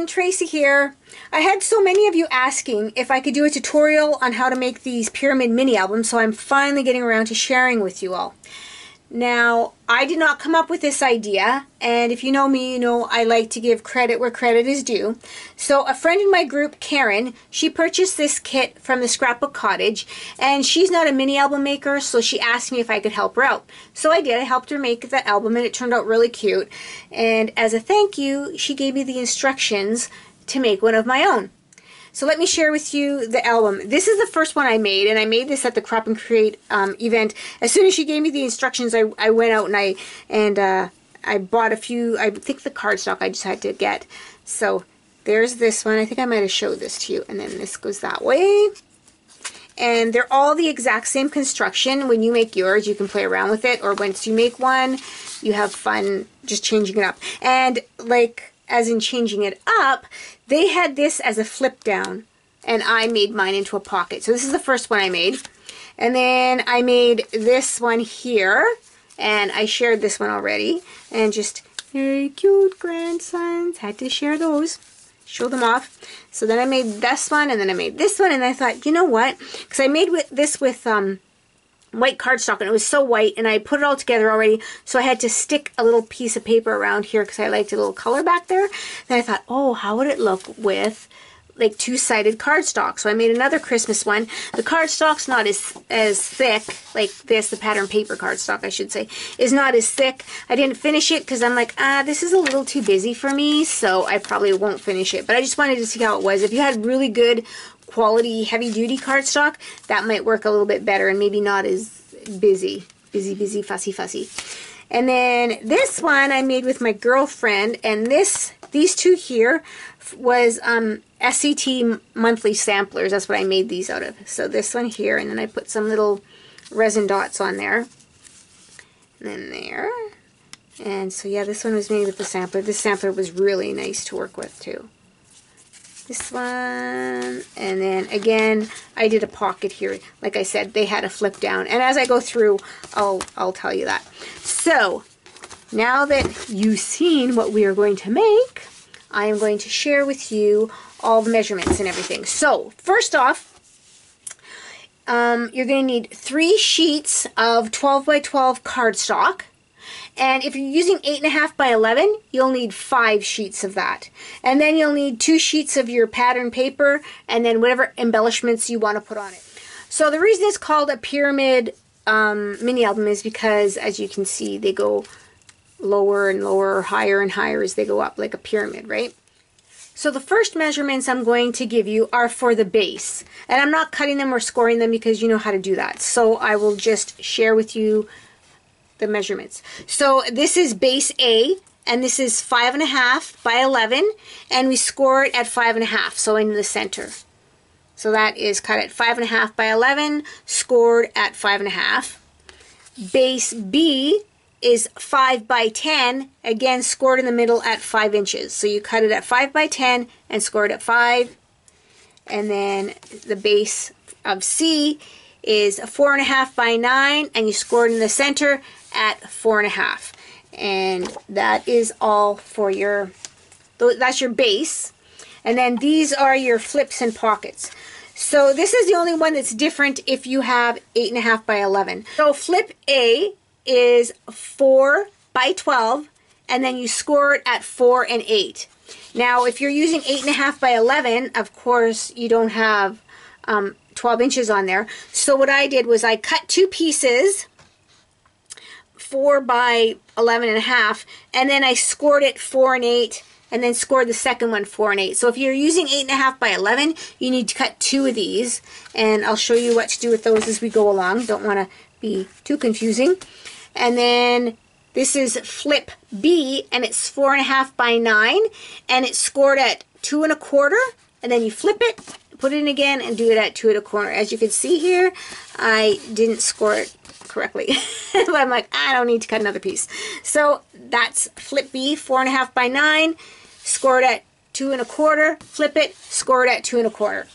everyone, Tracy here. I had so many of you asking if I could do a tutorial on how to make these pyramid mini albums, so I'm finally getting around to sharing with you all. Now, I did not come up with this idea, and if you know me, you know I like to give credit where credit is due. So a friend in my group, Karen, she purchased this kit from the Scrapbook Cottage, and she's not a mini album maker, so she asked me if I could help her out. So I did. I helped her make the album, and it turned out really cute. And as a thank you, she gave me the instructions to make one of my own. So let me share with you the album. This is the first one I made, and I made this at the Crop and Create event. As soon as she gave me the instructions, I went out and I bought a few. I think the cardstock I just had to get. So there's this one. I think I might have showed this to you. And then this goes that way. And they're all the exact same construction. When you make yours, you can play around with it. Or once you make one, you have fun just changing it up. And like, as in changing it up, they had this as a flip down, and I made mine into a pocket. So this is the first one I made. And then I made this one here, and I shared this one already. And just very cute grandsons, had to share those, show them off. So then I made this one, and then I made this one, and I thought, you know what? Because I made this with white cardstock, and it was so white, and I put it all together already, so I had to stick a little piece of paper around here because I liked a little color back there. Then I thought, oh, how would it look with like two-sided cardstock? So I made another Christmas one. The cardstock's not as thick, like this, the pattern paper cardstock, I should say, is not as thick. I didn't finish it because I'm like, this is a little too busy for me, so I probably won't finish it. But I just wanted to see how it was. If you had really good quality heavy-duty cardstock, that might work a little bit better and maybe not as busy, fussy. And then this one I made with my girlfriend, and these two here was SCT monthly samplers. That's what I made these out of. So this one here, and then I put some little resin dots on there, and then there. And so yeah, this one was made with the sampler. This sampler was really nice to work with too. This one, and then again I did a pocket here. Like I said, they had a flip down, and as I go through I'll tell you that. So now that you've seen what we are going to make, I am going to share with you all the measurements and everything. So first off, you're going to need 3 sheets of 12 by 12 cardstock. And if you're using 8.5 by 11, you'll need 5 sheets of that. And then you'll need 2 sheets of your pattern paper, and then whatever embellishments you want to put on it. So the reason it's called a pyramid mini album is because, as you can see, they go lower and lower, higher and higher as they go up, like a pyramid, right? So the first measurements I'm going to give you are for the base. And I'm not cutting them or scoring them because you know how to do that. So I will just share with you the measurements. So this is base A, and this is 5.5 by 11, and we score it at 5.5, so in the center. So that is cut at 5.5 by 11, scored at 5.5. Base B is 5 by 10, again scored in the middle at 5 inches. So you cut it at 5 by 10 and score it at 5. And then the base of C is 4.5 by 9, and you scored in the center at 4.5. And that is all for your, that's your base. And then these are your flips and pockets. So this is the only one that's different if you have 8.5 by 11. So flip A is 4 by 12, and then you score it at 4 and 8. Now if you're using 8.5 by 11, of course you don't have 12 inches on there. So what I did was I cut 2 pieces, 4 by 11.5, and then I scored it 4 and 8, and then scored the second one 4 and 8. So if you're using 8.5 by 11, you need to cut 2 of these, and I'll show you what to do with those as we go along. Don't want to be too confusing. And then this is flip B, and it's 4.5 by 9, and it's scored at 2 1/4, and then you flip it, put it in again, and do it at 2 1/4. As you can see here, I didn't score it correctly. But I'm like, I don't need to cut another piece. So that's flip B, 4.5 by 9, scored at 2 1/4, flip it, score it at 2 1/4.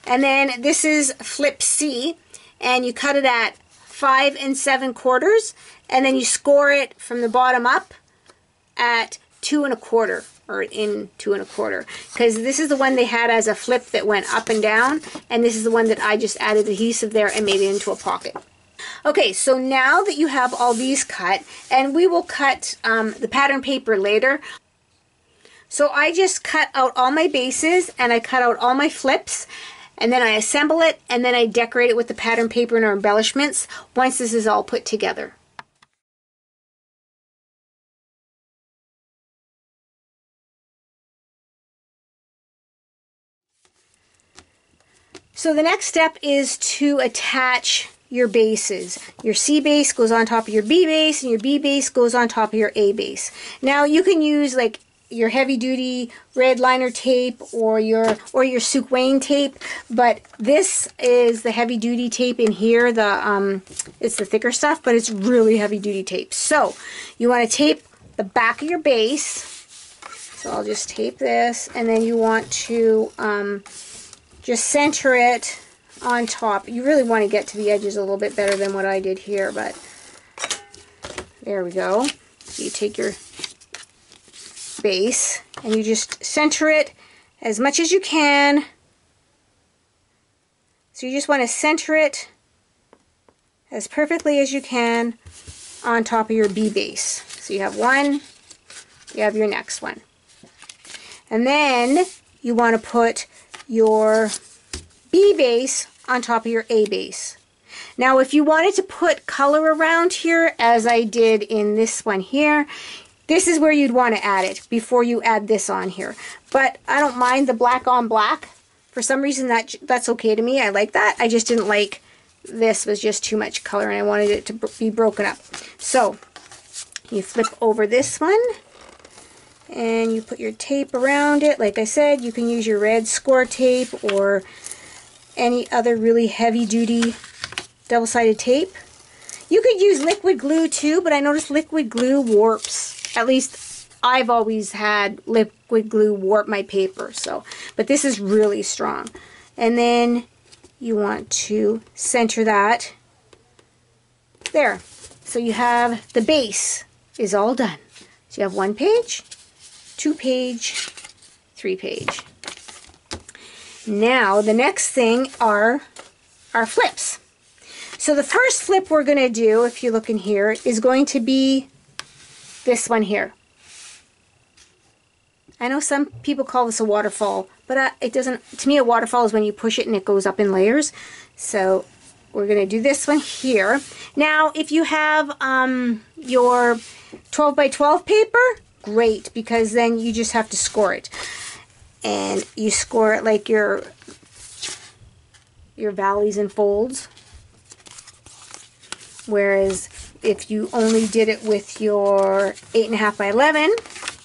And then this is flip C, and you cut it at 5 7/4, and then you score it from the bottom up at 2 1/4. or in 2 1/4, because this is the one they had as a flip that went up and down, and this is the one that I just added adhesive there and made it into a pocket. Okay, so now that you have all these cut, and we will cut the pattern paper later. So I just cut out all my bases and I cut out all my flips, and then I assemble it, and then I decorate it with the pattern paper and our embellishments once this is all put together. So the next step is to attach your bases. Your C base goes on top of your B base, and your B base goes on top of your A base. Now you can use like your heavy duty red liner tape or your Sook Wayne tape, but this is the heavy duty tape in here. It's the thicker stuff, but it's really heavy duty tape. So you want to tape the back of your base. So I'll just tape this, and then you want to just center it on top. You really want to get to the edges a little bit better than what I did here, but there we go. So you take your base and you just center it as much as you can. So you just want to center it as perfectly as you can on top of your B base. So you have one, you have your next one. And then you want to put your B base on top of your A base. Now if you wanted to put color around here, as I did in this one here, this is where you'd want to add it before you add this on here. But I don't mind the black on black. For some reason that's okay to me. I like that. I just didn't like this was just too much color, and I wanted it to be broken up. So you flip over this one and you put your tape around it. Like I said, you can use your red score tape or any other really heavy duty double-sided tape. You could use liquid glue too, but I noticed liquid glue warps. At least I've always had liquid glue warp my paper. So, but this is really strong. And then you want to center that there. So you have the base is all done. So you have 1 page, 2 page, 3 page. Now the next thing are our flips. So the first flip we're going to do, if you look in here, is going to be this one here. I know some people call this a waterfall, but it doesn't, to me a waterfall is when you push it and it goes up in layers. So we're going to do this one here. Now if you have your 12 by 12 paper, great, because then you just have to score it. And you score it like your valleys and folds. Whereas if you only did it with your 8.5 by 11,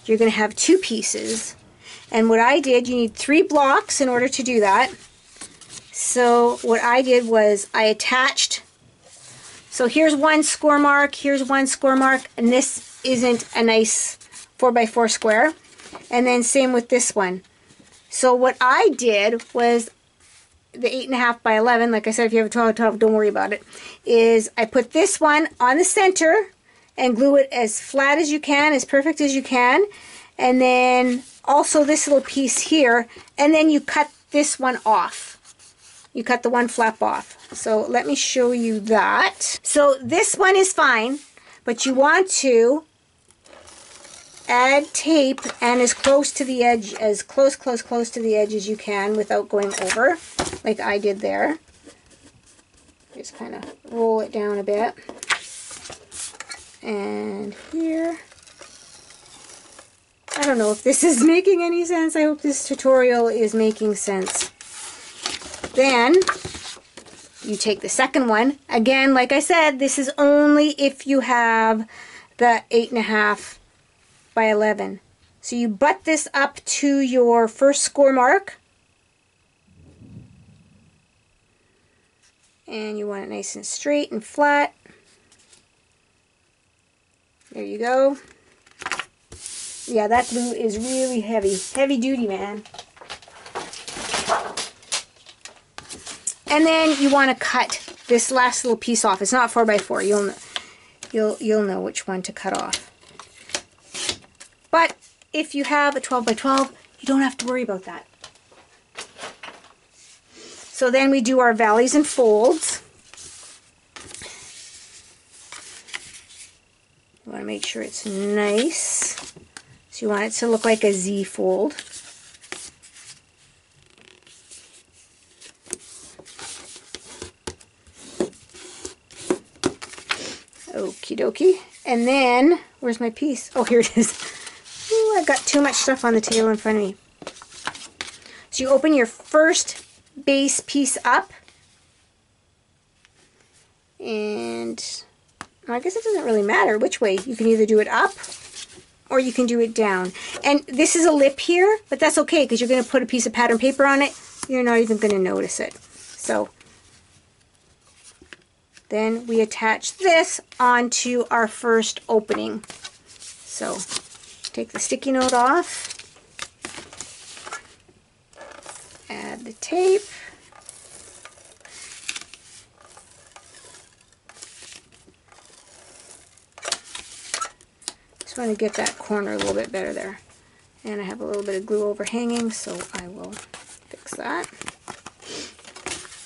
you're going to have 2 pieces. And what I did, you need 3 blocks in order to do that. So what I did was I attached, so here's one score mark, here's one score mark, and this isn't a nice 4 by 4 square. And then same with this one. So what I did was the 8.5 by 11, like I said, if you have a 12 by 12, don't worry about it, is I put this one on the center and glue it as flat as you can, as perfect as you can, and then also this little piece here, and then you cut this one off. You cut the one flap off. So let me show you that. So this one is fine, but you want to add tape and as close to the edge, as close to the edge as you can without going over, like I did there. Just kind of roll it down a bit. And here. I don't know if this is making any sense. I hope this tutorial is making sense. Then you take the second one. Again, like I said, this is only if you have the 8.5 by 11. So you butt this up to your first score mark. And you want it nice and straight and flat. There you go. Yeah, that glue is really heavy. Heavy duty, man. And then you want to cut this last little piece off. It's not 4 by 4. You'll know which one to cut off. But if you have a 12 by 12, you don't have to worry about that. So then we do our valleys and folds. You want to make sure it's nice. So you want it to look like a Z fold. Okie dokie. And then, where's my piece? Oh, here it is. Ooh, I've got too much stuff on the table in front of me. So you open your first base piece up. And I guess it doesn't really matter which way. You can either do it up or you can do it down. And this is a lip here, but that's okay because you're going to put a piece of pattern paper on it. You're not even going to notice it. So then we attach this onto our first opening. So take the sticky note off, add the tape, just want to get that corner a little bit better there. And I have a little bit of glue overhanging, so I will fix that.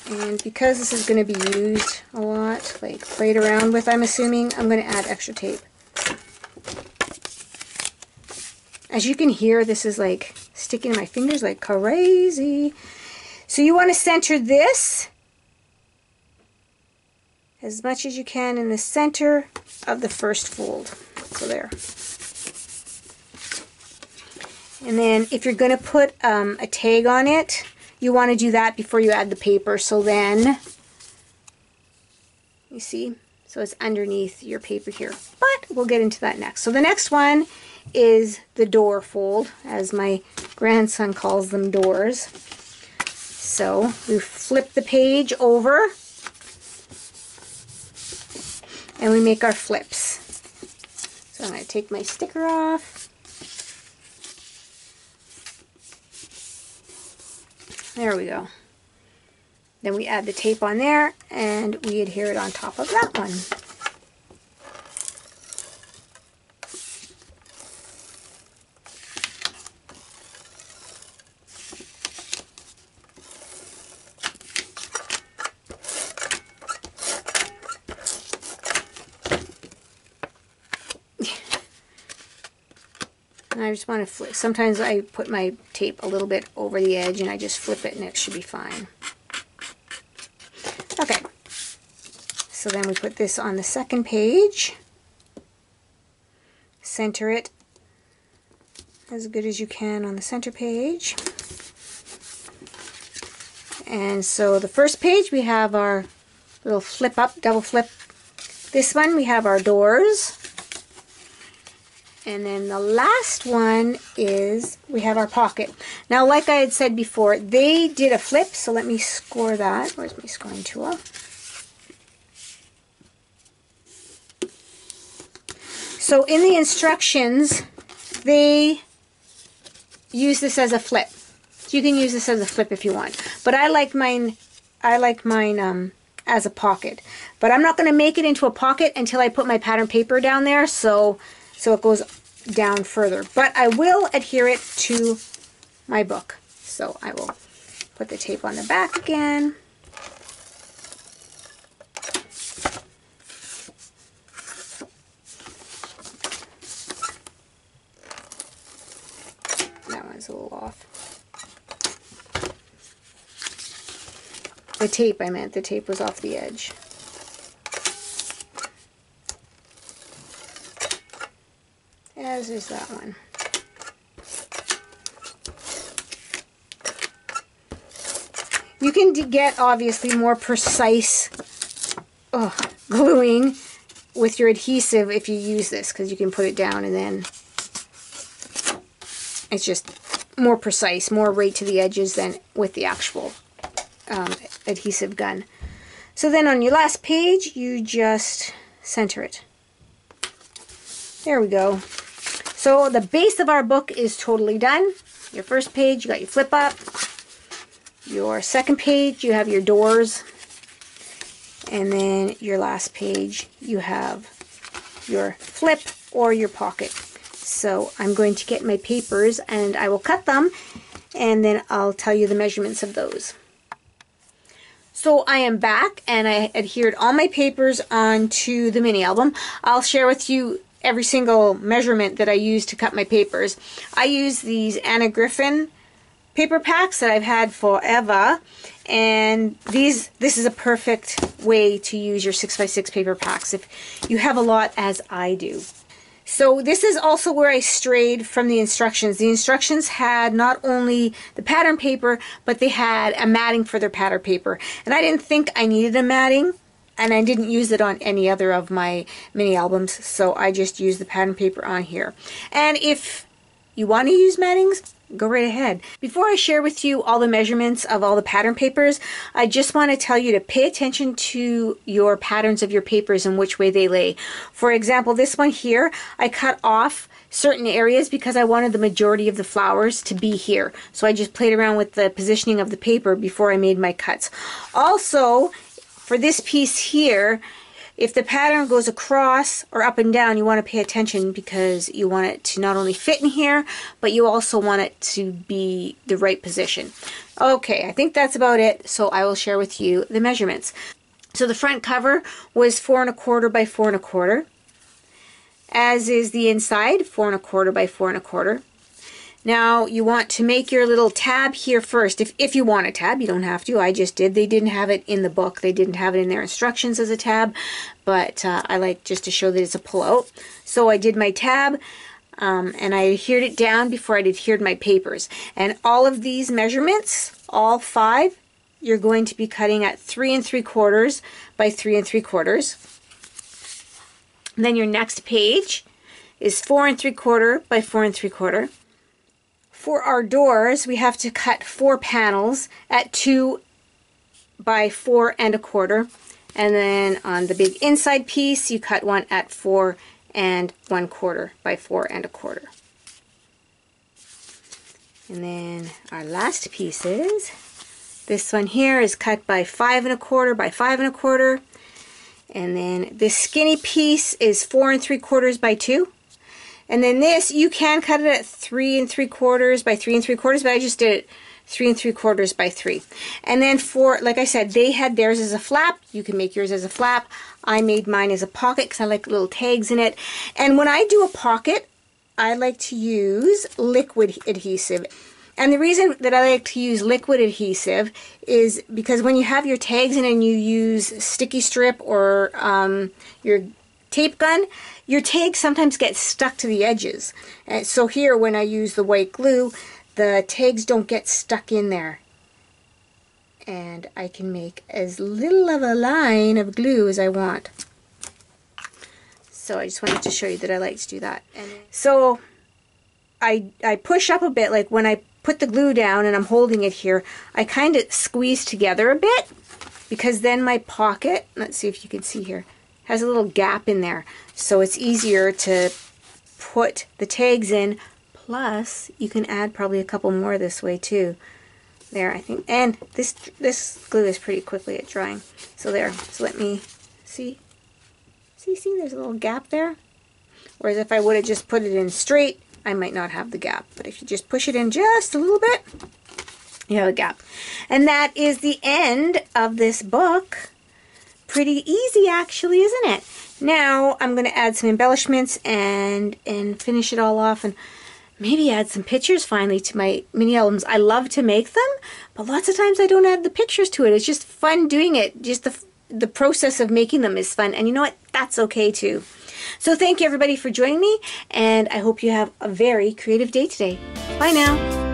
And because this is going to be used a lot, like played around with, I'm assuming, I'm going to add extra tape. As you can hear, this is like sticking to my fingers like crazy. So you want to center this as much as you can in the center of the first fold. So there. And then if you're going to put a tag on it, you want to do that before you add the paper. So then, you see, so it's underneath your paper here. But we'll get into that next. So the next one is the door fold, as my grandson calls them, doors. So we flip the page over and we make our flips. So I'm going to take my sticker off. There we go. Then we add the tape on there and we adhere it on top of that one. And I just want to flip. Sometimes I put my tape a little bit over the edge and I just flip it and it should be fine. Okay. So then we put this on the second page. Center it as good as you can on the center page. And so the first page we have our little flip up, double flip. This one we have our doors. And then the last one is we have our pocket. Now, like I had said before, they did a flip, so let me score that. Where's my scoring tool? So in the instructions, they use this as a flip. So you can use this as a flip if you want. But I like mine as a pocket. But I'm not going to make it into a pocket until I put my pattern paper down there, so it goes down further. But I will adhere it to my book. So I will put the tape on the back again. That one's a little off. The tape, I meant. The tape was off the edge. As is that one. You can get obviously more precise gluing with your adhesive if you use this, because you can put it down and then it's just more precise, more right to the edges than with the actual adhesive gun. So then on your last page you just center it. There we go. So the base of our book is totally done. Your first page, you got your flip up. Your second page, you have your doors. And then your last page, you have your flip or your pocket. So I'm going to get my papers and I will cut them, and then I'll tell you the measurements of those. So I am back and I adhered all my papers onto the mini album. I'll share with you every single measurement that I use to cut my papers. I use these Anna Griffin paper packs that I've had forever, and this is a perfect way to use your 6x6 paper packs if you have a lot, as I do. So this is also where I strayed from the instructions. The instructions had not only the pattern paper, but they had a matting for their pattern paper. And I didn't think I needed a matting, and I didn't use it on any other of my mini albums, so I just used the pattern paper on here. And if you want to use mattings, go right ahead. Before I share with you all the measurements of all the pattern papers, I just want to tell you to pay attention to your patterns of your papers and which way they lay. For example, this one here, I cut off certain areas because I wanted the majority of the flowers to be here. So I just played around with the positioning of the paper before I made my cuts. Also, for this piece here, if the pattern goes across or up and down, you want to pay attention because you want it to not only fit in here, but you also want it to be the right position. Okay, I think that's about it, so I will share with you the measurements. So the front cover was 4 1/4 by 4 1/4, as is the inside, 4 1/4 by 4 1/4. Now you want to make your little tab here first. If you want a tab, you don't have to. I just did. They didn't have it in the book. They didn't have it in their instructions as a tab, but I like just to show that it's a pull-out. So I did my tab, and I adhered it down before I'd adhered my papers. And all of these measurements, all 5, you're going to be cutting at 3 3/4 by 3 3/4. And then your next page is 4 3/4 by 4 3/4. For our doors, we have to cut 4 panels at 2 by 4 1/4. And then on the big inside piece, you cut one at 4 1/4 by 4 1/4. And then our last pieces, this one here is cut by 5 1/4 by 5 1/4. And then this skinny piece is 4 3/4 by 2. And then this, you can cut it at 3 3/4 by 3 3/4, but I just did it 3 3/4 by 3. And then for, like I said, they had theirs as a flap. You can make yours as a flap. I made mine as a pocket because I like little tags in it. And when I do a pocket, I like to use liquid adhesive. And the reason that I like to use liquid adhesive is because when you have your tags in and you use sticky strip or your tape gun, your tags sometimes get stuck to the edges. And so here, when I use the white glue, the tags don't get stuck in there. And I can make as little of a line of glue as I want. So I just wanted to show you that I like to do that. And so I push up a bit, like when I put the glue down and I'm holding it here, I kind of squeeze together a bit, because then my pocket, let's see if you can see here, has a little gap in there, so it's easier to put the tags in. Plus you can add probably a couple more this way too. There, I think, and this glue is pretty quickly at drying. So there, so let me see there's a little gap there, whereas if I would have just put it in straight, I might not have the gap. But if you just push it in just a little bit, you have a gap. And that is the end of this book. Pretty easy, actually, isn't it? Now I'm going to add some embellishments and finish it all off, and maybe add some pictures finally to my mini albums. I love to make them, but lots of times I don't add the pictures to it. It's just fun doing it. Just the process of making them is fun, and you know what? That's okay too. So thank you everybody for joining me, and I hope you have a very creative day today. Bye now.